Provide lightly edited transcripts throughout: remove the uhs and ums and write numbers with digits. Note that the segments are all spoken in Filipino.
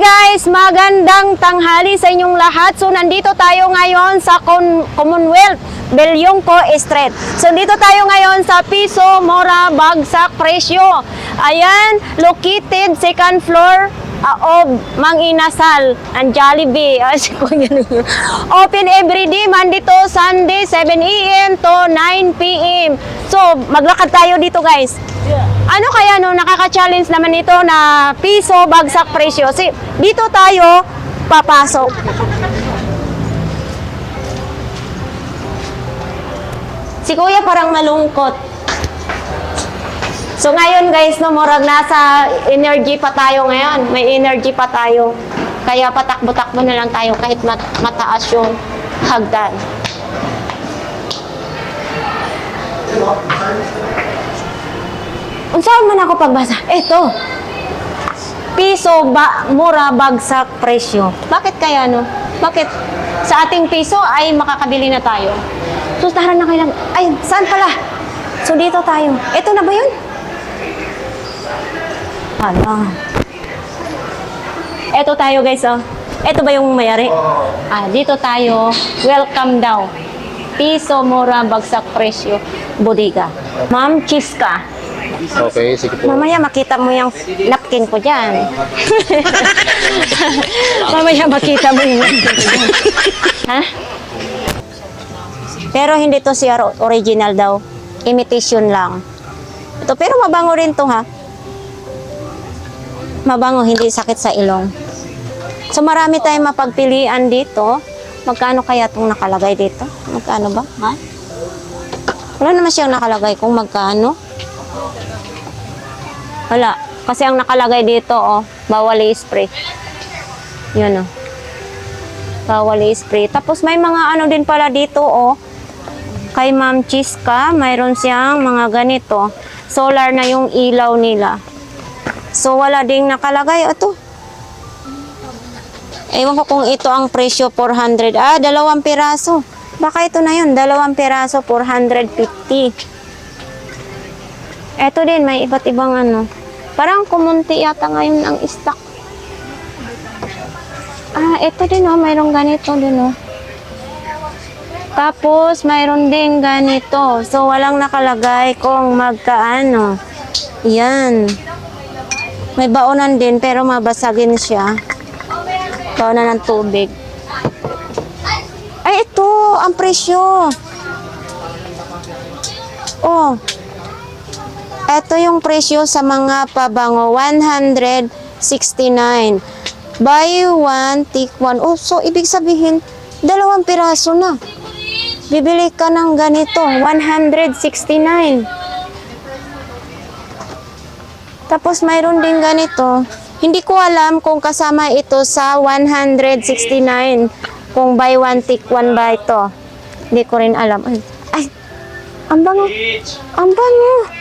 guys, magandang tanghali sa inyong lahat. So nandito tayo ngayon sa Commonwealth, Belyongko Street. So dito tayo ngayon sa Piso, Mura, Bagsak, Presyo. Ayan, located second floor of Mang Inasal and Jollibee. Open every day, Monday to Sunday, 7 a.m. to 9 p.m. So maglakad tayo dito guys. Ano kaya no, nakaka-challenge naman ito na piso, bagsak, presyo. Dito tayo papasok. Si Kuya parang malungkot. So ngayon guys, no, murag nasa energy pa tayo ngayon. May energy pa tayo. Kaya patakbo-takbo na lang tayo kahit mataas yung hagdan. Unsaon man ako pagbasa? Ito. Piso, mura, bagsak, presyo. Bakit kaya no? Bakit sa ating piso ay makakabili na tayo? So, tara na kailang. Ay, saan pala? So, dito tayo. Ito na ba yun? Ano? Ito tayo guys, oh. Ito ba yung mayari? Dito tayo. Welcome daw. Piso, mura, bagsak, presyo, bodega. Ma'am Chiska. Okay, sige po. Mamaya makita mo yung napkin ko dyan. Mamaya makita mo yung napkin ko dyan. Ha? Pero hindi to siya original daw. Imitation lang. Ito, pero mabango rin to ha. Mabango, hindi sakit sa ilong. So marami tayong mapagpilian dito. Magkano kaya itong nakalagay dito? Magkano ba? Ha? Wala naman siyang nakalagay kung magkano. Wala. Kasi ang nakalagay dito, oh, bawal i-spray. Yun, oh. Bawal i-spray. Tapos may mga ano din pala dito, oh. Kay Ma'am Chiska, mayroon siyang mga ganito. Solar na yung ilaw nila. So, wala ding nakalagay. Ito. Ewan ko kung ito ang presyo, 400. Dalawang piraso. Baka ito na yun. Dalawang piraso, 450. Ito din, may iba't ibang ano. Parang kumunti yata ngayon ang stock. Ito din oh, mayroong ganito din oh. Tapos mayroon din ganito. So walang nakalagay kung magkaano. Yan. May baonan din pero mabasagin siya. Baonan ng tubig. Ay, ito ang presyo. Oh. Ito yung presyo sa mga pabango, 169. Buy one, take one. Oh, so ibig sabihin, dalawang piraso na. Bibili ka ng ganito, 169. Tapos mayroon din ganito. Hindi ko alam kung kasama ito sa 169. Kung buy one, take one ba ito. Hindi ko rin alam. Ay, ang bango. Ang bango.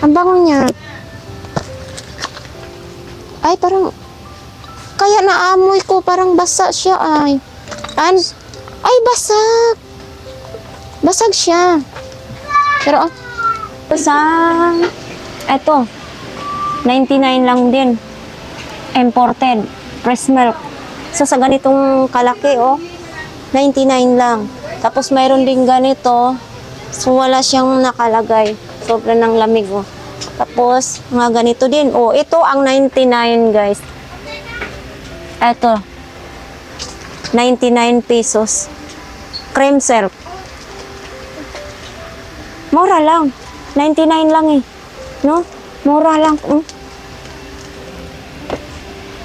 Ang bango niya. Ay, parang, kaya naamoy ko, parang basa siya, ay. Ay, basag. Basag siya. Pero, basag. Eto, 99 lang din. Imported. Fresh milk. So, sa ganitong kalaki, oh, 99 lang. Tapos, mayroon din ganito. So, wala siyang nakalagay. Sobra ng lamig, oh. Tapos, mga ganito din. Oh, ito ang 99, guys. Ito. 99 pesos. Cream silk. Mura lang. 99 lang eh. No? Mura lang.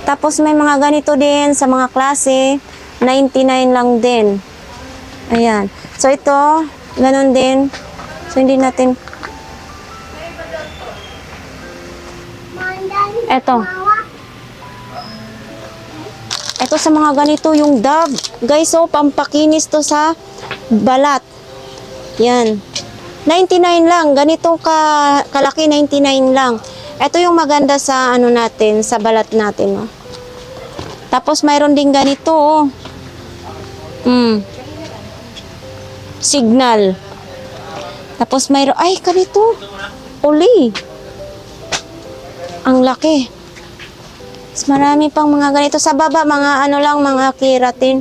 Tapos, may mga ganito din sa mga klase. 99 lang din. Ayan. So, ito, ganun din. So, hindi natin... Ito. Ito sa mga ganito, yung Dove. Guys, so, pampakinis to sa balat. Yan. 99 lang. Ganito kalaki, 99 lang. Ito yung maganda sa ano natin, sa balat natin. Oh. Tapos, mayroon din ganito. Oh. Signal. Tapos, mayroon, ay, ganito. Uli. Ang laki. Mas marami pang mga ganito. Sa baba, mga ano lang, mga keratin.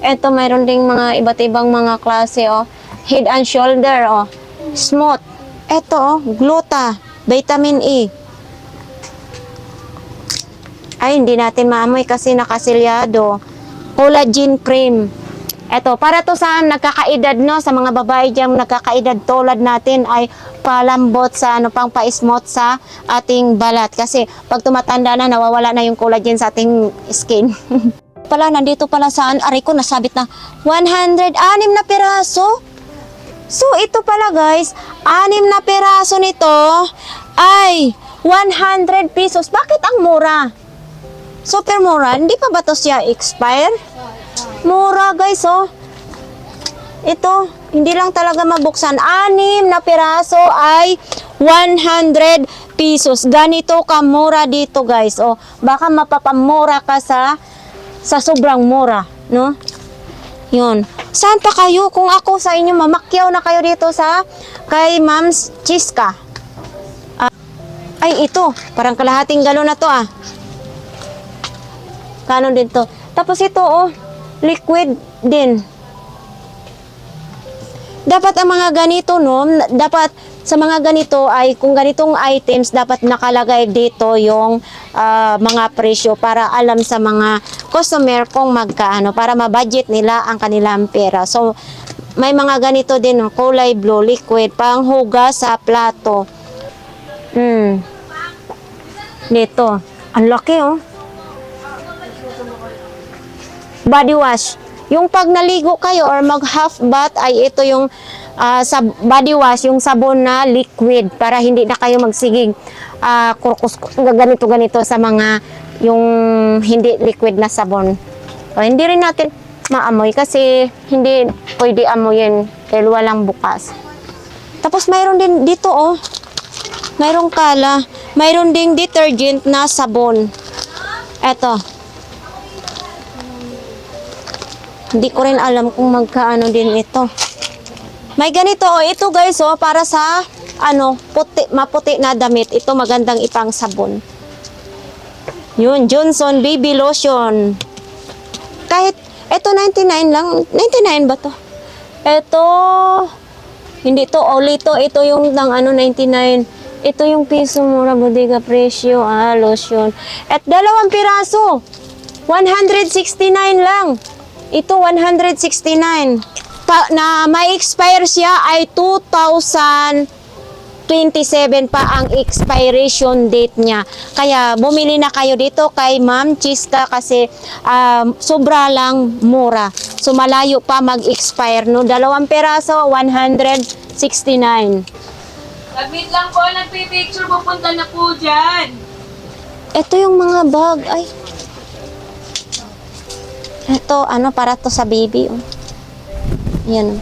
Ito, mayroon ding mga iba't ibang mga klase, oh. Head and shoulder, oh. Smooth. Ito, oh, gluta. Vitamin E. Ay, hindi natin maamoy kasi nakasilyado. Collagen cream. Eto, para to sa nagkakaedad, no, sa mga babae diyang nagkakaedad tulad natin ay palambot sa ano pang pa-smooth sa ating balat. Kasi pag tumatanda na, nawawala na yung collagen sa ating skin. Pala, nandito pala saan, aray ko, nasabit na 106 na piraso. So, ito pala guys, 6 na piraso nito ay 100 pesos. Bakit ang mura? Super mura. Hindi pa ba to siya expire? Mura guys, oh. Ito, hindi lang talaga mabuksan. 6 na piraso ay 100 pesos. Ganito kamura dito guys. Oh, baka mapapamura ka sa sobrang mura, no? Yun. Saan pa kayo? Kung ako sa inyo, mamakyaw na kayo dito sa kay Ma'am's Chiska. Ay, ito. Parang kalahating galon na to, ah. Kano din to? Tapos ito, oh. Liquid din. Dapat ang mga ganito, no? Dapat sa mga ganito ay, kung ganitong items, dapat nakalagay dito yung mga presyo para alam sa mga customer kung magkaano, para ma-budget nila ang kanilang pera. So, may mga ganito din, no? Kulay blue, liquid, panghugas sa plato. Dito. Ang laki, oh. Body wash. Yung pag naligo kayo or mag half bath ay ito yung sa body wash, yung sabon na liquid para hindi na kayo magsiging kurkus ganito sa mga yung hindi liquid na sabon. O, hindi rin natin maamoy kasi hindi pwede amoyin dahil walang bukas. Tapos mayroon din dito, oh. Mayroong kala. Mayroon ding detergent na sabon. Eto. Hindi ko rin alam kung magkaano din ito. May ganito, oh. Ito guys, oh, para sa ano, maputi na damit. Ito magandang ipang sabon. Yun, Johnson Baby Lotion. Kahit, ito 99 lang. 99 ba to? Ito, hindi to oli to. Ito yung ng ano, 99. Ito yung piso mura, bodega presyo, lotion. At 2 piraso. 169 lang. Ito 169. Na may expire siya ay 2027 pa ang expiration date niya. Kaya bumili na kayo dito kay Ma'am Chiska kasi sobra lang mura. So malayo pa mag-expire, no. 2 peraso 169. Labit lang po, nagpipicture, pupunta na po dyan. Ito yung mga bag. Ay. Ito, ano, para to sa baby. Oh. Yan.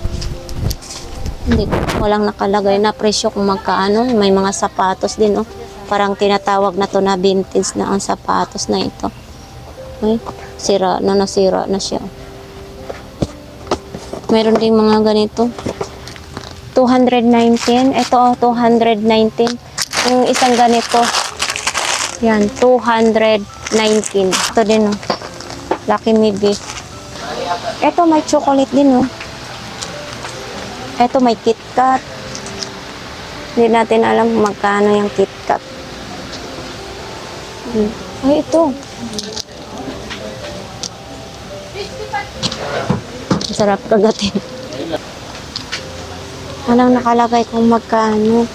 Hindi, walang nakalagay na presyo kung magkaano. May mga sapatos din, oh. Parang tinatawag na to na vintage na ang sapatos na ito. Ay, nasira na siya. Mayroon ding mga ganito. 219. Ito, oh, 219. Yung isang ganito. Yan, 219. Ito din, oh. Lucky Me Bee. Ito, may chocolate din, oh. Ito, may KitKat. Hindi natin alam kung magkano yung KitKat. Ay, ito. Sarap kagatin. Walang nakalagay kung magkano.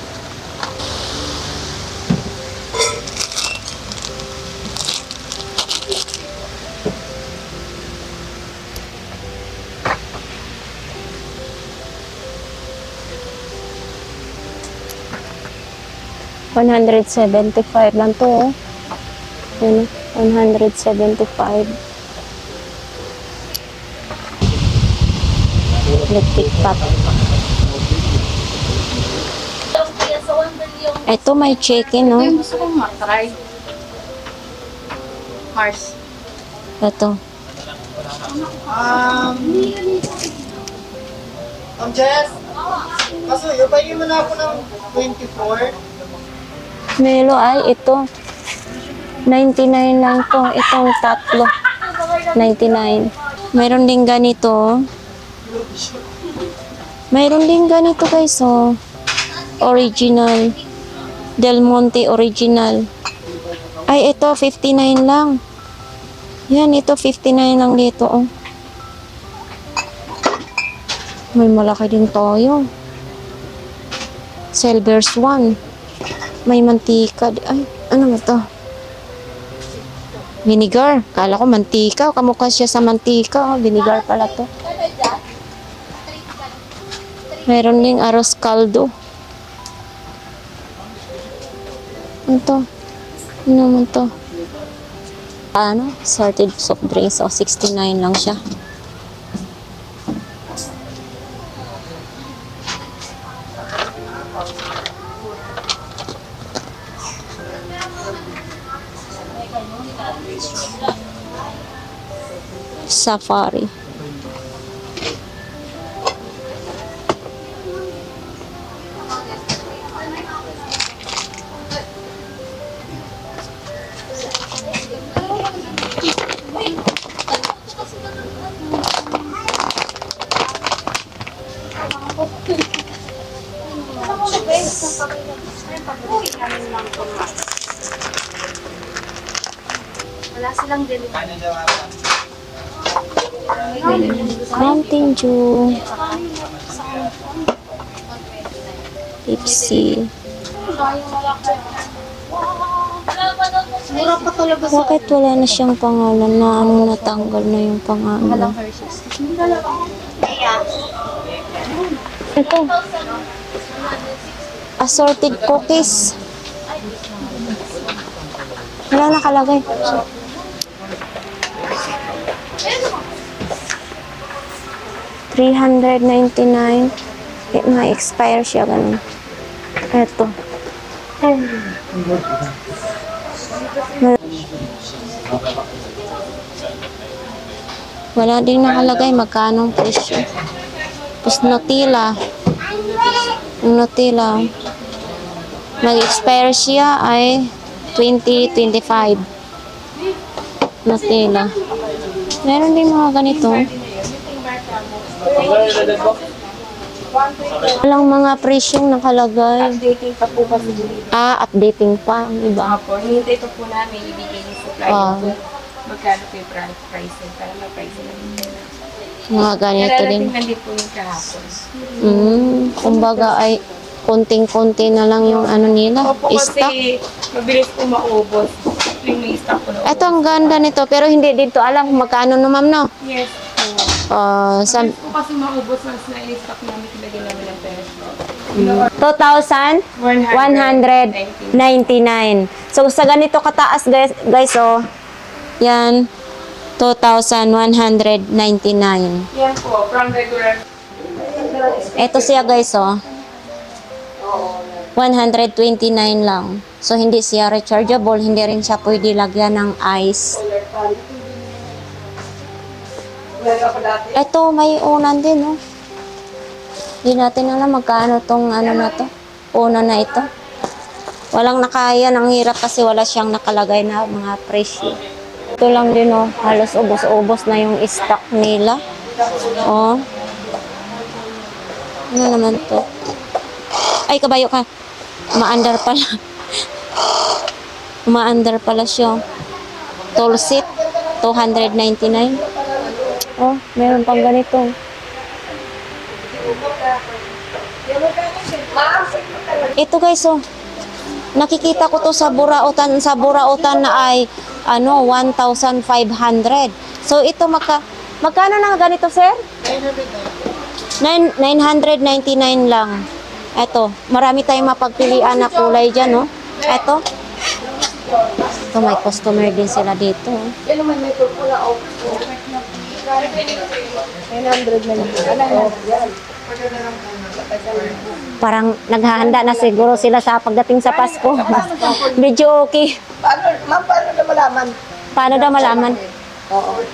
$175 lang to, oh. Yan, 175. Electric pot. Ito may chicken, no? Gusto kong matry. Mars. Ito. Jess, kaso ibayin mo na ako ng 24. Melo ay ito. 99 lang to. Itong tatlo. 99. Mayroon din ganito. Mayroon din ganito guys, oh. Original. Del Monte original. Ay, ito 59 lang. Yan, ito 59 lang dito, oh. May malaki din toyo. Silver Swan. May mantika. Ay, ano ba to? Vinegar. Kala ko mantika. Kamukha siya sa mantika. Oh, vinegar pala to. Meron ding arroz caldo. Ito. Ano naman to? Ano? Sorted soft drinks. O, 69 lang siya. Safari. Wala silang delivery. Mountain Dew. Pepsi. Mura pa talaga sa Bakit wala na siyang pangalan na natanggal na yung pangalan? Ito. Assorted cookies. Wala nakalagay. $399. Ma-expire siya ganun. Eto. Wala din nakalagay magkano ang presyo. Tapos Nutella. Yung Nutella. Mag-expire siya ay 2025. Nutella. Meron din mga ganito. Walang mga presyong nakalagay. updating pa po kasi. Updating pa. Ang iba. Opo, hihintay pa po namin ibigay yung supply po. Magkano po yung pricing para ma-pricing namin. Mga ganito din. Nararating na din po yung kahapon. Kumbaga ay konting-konti na lang yung ano nila. Opo, Stock. kasi mabilis po maubos. Yung may stock po na Ito ang ganda nito. Pero hindi dito alam kung magkano no ma'am no? Yes po. Sa Mabilis po kasi maubos once na in-stock namin ilagay namin ang presyo. 2,199. So sa ganito kataas guys oh. Yan 2,199. Yan po, from regular. Ito siya guys oh. 129 lang. So hindi siya rechargeable, hindi rin siya pwede lagyan ng ice. Ito may unan din oh. Hindi natin alam magkano tong ano na to. Unan na ito. Walang nakaya, ang hirap kasi wala siyang nakalagay na mga presyo. Ito lang din oh, halos ubos-ubos na yung stock nila. Oh. Ano naman to? Ay, kabayo ka. Umaandar pala. Umaandar pala siya. Tulsit, 299. Oh, meron pang ganito. Ito guys, oh. Nakikita ko to sa Burautan na ay ano 1,500. So ito magkano na ganito, sir? 999 lang. Ito, marami tayong mapagpilian na kulay diyan, no? Ito. Ito may customer din sila dito. Oh. Yan naman may purpula o 900 na lang. Parang naghahanda na siguro sila sa pagdating sa Pasko. Medyo okay. Paano na malaman? Paano daw malaman? Oo.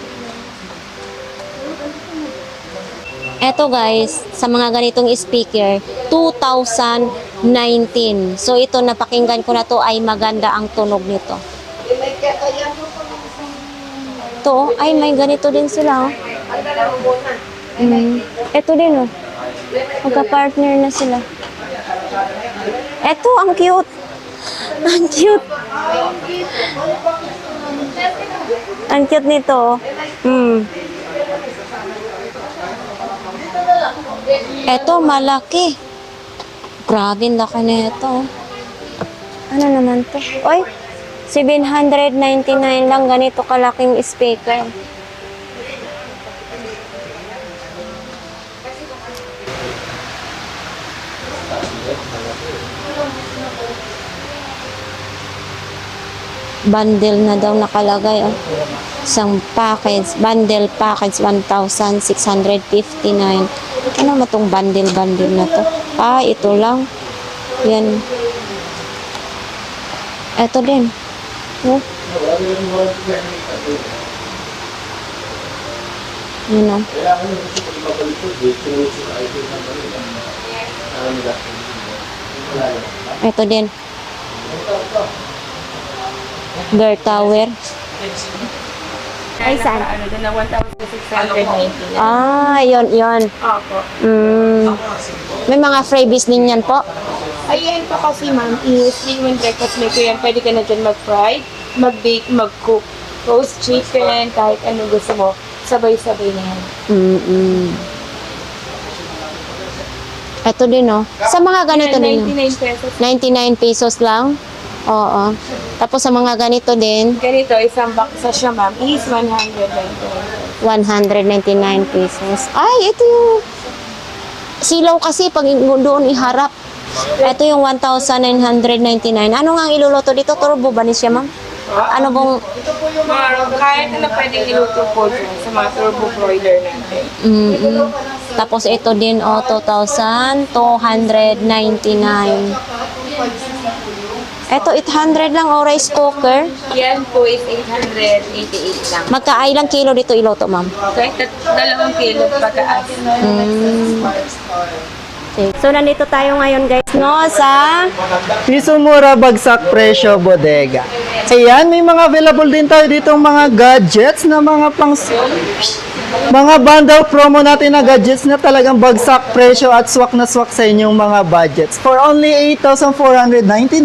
Eto guys, sa mga ganitong speaker, 2019. So ito napakinggan ko na to ay maganda ang tunog nito. Ito, oh. Ay, may ganito din sila, oh. Ito din, oh. Magka-partner na sila. Ito, ang cute. Ang cute. Ang cute nito, oh. Ito, malaki. Grabe, laki na ito. Ano naman to? Oy, 799 lang ganito kalaking speaker. Bundle na daw nakalagay, oh. Isang package, bundle package 1,659. Ano ba tong bundle na to? Ah, ito lang. Yan. Ito din. Oh. Yun, oh. Ito din. Bear Tower. Ay, saan? Ano doon na 1,690. Ah, yun. Opo. May mga freebies din yan po. Ayan po kasi ma'am, is liquid breakfast maker yan. Pwede ka na dyan mag-fry, mag-bake, mag-cook, roast chicken, kahit anong gusto mo. Sabay-sabay na yan. Ito din, oh. Sa mga ganito din, oh. 99 pesos. 99 pesos lang. Oo. Tapos sa mga ganito din, Ganito, isang baksa siya ma'am, is 199. 199 pesos. Ay, ito yung silaw kasi pag doon iharap. Ito yung 1,999. Ano nga ang iluluto dito? Turbo ba ni siya, ma'am? Ano bang... Kahit na pwedeng iluto po dyan sa mga turbo broiler natin. Tapos ito din, oh, 2,299. Ito, 800 lang, oh, rice cooker. Yan po is 888 lang. Magka-ilang kilo dito iluto, ma'am? Kahit 2 kilo pagkaas. Okay. So, nandito tayo ngayon, guys, no, sa... Piso Mura Bagsak Presyo Bodega. Ayan, may mga available din tayo ditong mga gadgets na mga mga bundle promo natin na gadgets na talagang bagsak presyo at swak na swak sa inyong mga budgets. For only 8,499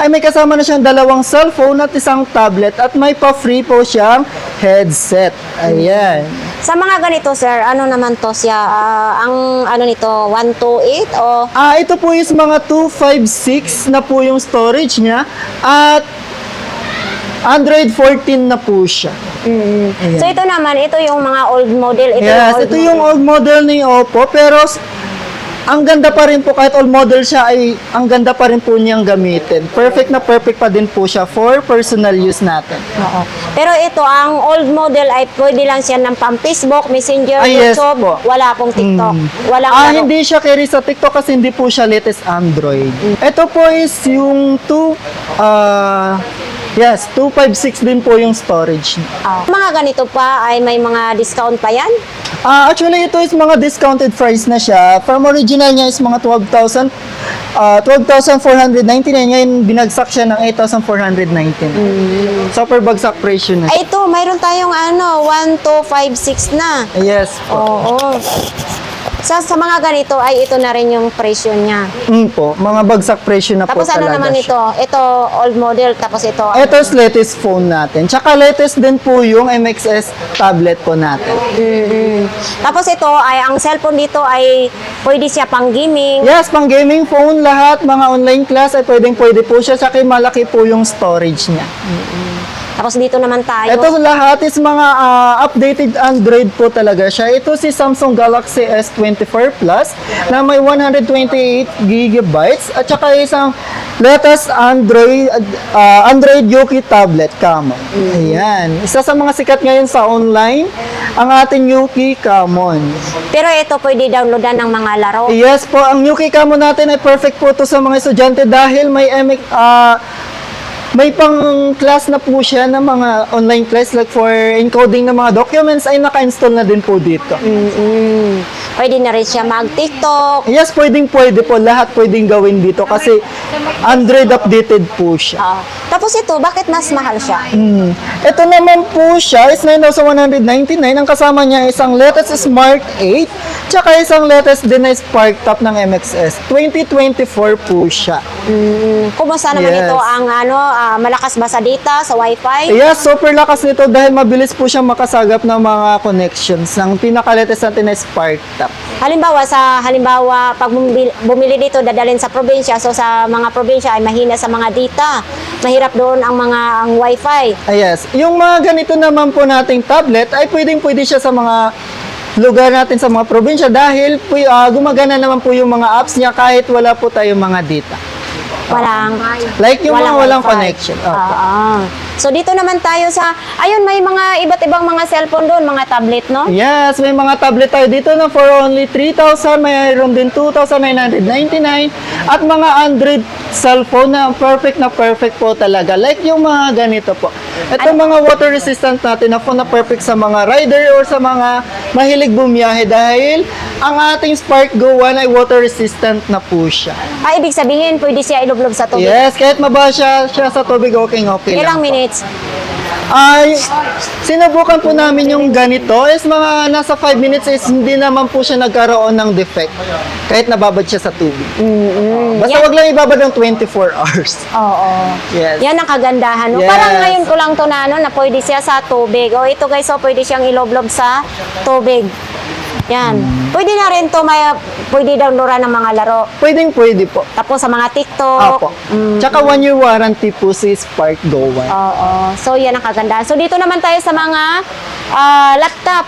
ay may kasama na siyang 2 cellphone at isang tablet at may pa-free po siyang headset. Ayan. Sa mga ganito, sir, ano naman to siya? Ang ano nito, 128 o... Ito po is mga 256 na po yung storage niya at Android 14 na po siya. So, ito naman, ito yung mga old model. Ito yung old model ni Oppo, pero ang ganda pa rin po, kahit old model siya, ay ang ganda pa rin po niyang gamitin. Perfect na perfect pa din po siya for personal use natin. Oo. Pero ito, ang old model ay pwede lang siya ng pang-Facebook, Messenger, Yes YouTube, po. wala pong TikTok. Walang laro. Hindi siya carry sa TikTok kasi hindi po siya latest Android. Ito po is yung 256 din po yung storage niya. Mga ganito pa ay may mga discount pa yan? Actually, ito is mga discounted price na siya. From original niya is mga 12,499. Ngayon, binagsak siya ng 8,499. Super bagsak presyo na siya. Ay, ito, mayroon tayong 1256 na. Yes po. Oo. Sa mga ganito ay ito na rin yung presyo niya. Po, mga bagsak presyo na Tapos po ano talaga naman siya. ito? Ito, old model, tapos ito. Ito is latest phone natin. Tsaka latest din po yung MXS tablet po natin. Tapos ito ay ang cellphone dito ay pwede siya pang gaming. Yes, pang gaming phone, lahat, mga online class ay pwede po siya. Tsaka malaki po yung storage niya. Tapos dito naman tayo. Ito lahat is mga updated Android po talaga siya. Ito si Samsung Galaxy S24 Plus na may 128 GB at saka isang latest Android Yuki tablet common. Ayan. Isa sa mga sikat ngayon sa online, ang ating Yuki Common. Pero ito pwede downloadan ng mga laro. Yes po, ang Yuki Common natin ay perfect po to sa mga estudyante dahil may pang-class na po siya ng mga online class like for encoding ng mga documents ay naka-install na din po dito. Pwede na rin siya mag-TikTok. Yes, pwede po. Lahat pwedeng gawin dito kasi Android updated po siya. Tapos ito, bakit mas mahal siya? Ito naman po siya is 9,199. Ang kasama niya isang latest Smart 8 tsaka isang latest din na Spark Top ng MXS. 2024 po siya. Kumusta naman Yes. ito ang malakas ba sa data, sa wifi? Yes, super lakas nito dahil mabilis po siya makasagap ng mga connections ng pinaka-latest natin na Spark Top. Halimbawa, pag bumili dito, dadalhin sa probinsya. So, sa mga probinsya ay mahina sa mga data. Mahirap doon ang wifi. Yes, yung mga ganito naman po nating tablet ay pwede siya sa mga lugar natin sa mga probinsya dahil po, gumagana naman po yung mga apps niya kahit wala po tayong mga data. Like yung mga walang wifi. connection. Opo. So, dito naman tayo sa, ayun, may mga iba't ibang mga cellphone doon, mga tablet, no? Yes, may mga tablet tayo dito na for only 3,000, mayroon din 2,999 at mga Android cellphone na perfect po talaga. Like yung mga ganito po. Ito mga water resistant natin na phone na perfect sa mga rider or sa mga mahilig bumiyahe dahil ang ating Spark Go 1 ay water resistant na po siya. Ibig sabihin, pwede siya ilublob sa tubig. Yes, kahit mabasa siya sa tubig, okay lang Ilang po. minutes? Ay, sinubukan po namin yung ganito is mga nasa 5 minutes is hindi naman po siya nagkaroon ng defect kahit nababad siya sa tubig. Basta wag lang ibabad ng 24 hours. Oo. Yes. Yan ang kagandahan. No? Yes. Parang ngayon ko lang to na pwede siya sa tubig. O ito guys, pwede siyang iloblob sa tubig. Yan. Pwede na rin to, pwede downloadan ng mga laro. Pwede po. Tapos sa mga TikTok. Opo. Tsaka 1 year warranty po si Spark Go 1. Oo. So yan ang kagandahan. So dito naman tayo sa mga laptop.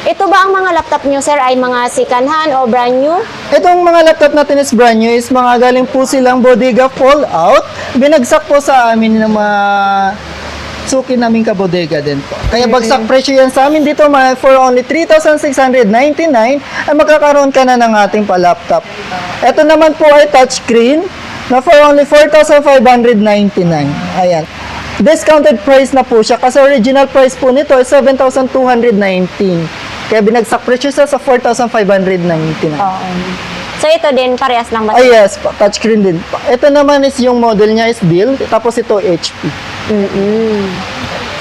Ito ba ang mga laptop nyo, sir, ay mga second hand o brand new? Itong mga laptop natin is brand new, is mga galing po silang Bodega Fallout. Binagsak po sa amin ng mga suki namin kabodega din po. Kaya bagsak presyo yan sa amin dito for only 3,699 ay magkakaroon ka na ng ating pa-laptop. Ito naman po ay touchscreen na for only 4,599. Ayan. Discounted price na po siya kasi original price po nito ay 7,219. Kaya binagsak presyo siya sa 4,599. Oo. So ito din, parehas lang ba? Ay yes, touchscreen din po. Ito naman is yung model niya is Dell, tapos ito HP.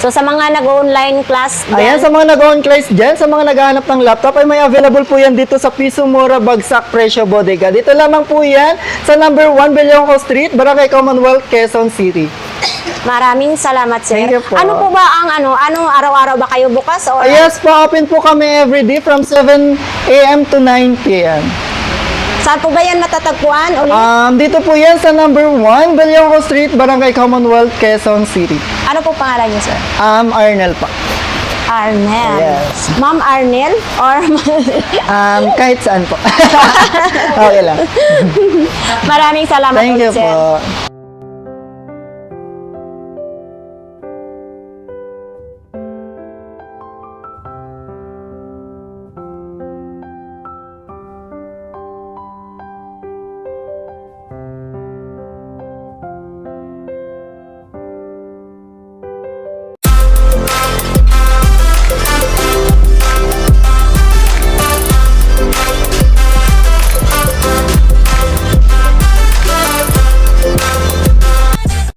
So sa mga nag-online class, Ayan, sa mga nag-on class dyan, sa mga naghahanap ng laptop, ay may available po yan dito sa Piso Mura Bagsak Presyo Bodega. Dito lamang po yan sa number 1 Bellonco Street, Barangay Commonwealth, Quezon City. maraming salamat, sir. Thank you po. Ano po ba ang araw-araw ba kayo bukas? Or Yes po, open po kami everyday from 7 a.m. to 9 p.m. saan po ba yan matatagpuan? Ulit? Dito po yan sa number 1 Bellonco Street, Barangay Commonwealth, Quezon City. Ano po pangalan niyo, sir? Arnel pa. Arnel. Yes. Ma'am Arnel? Or Kahit saan po. Okay lang. maraming salamat Thank you ulit, sir. po.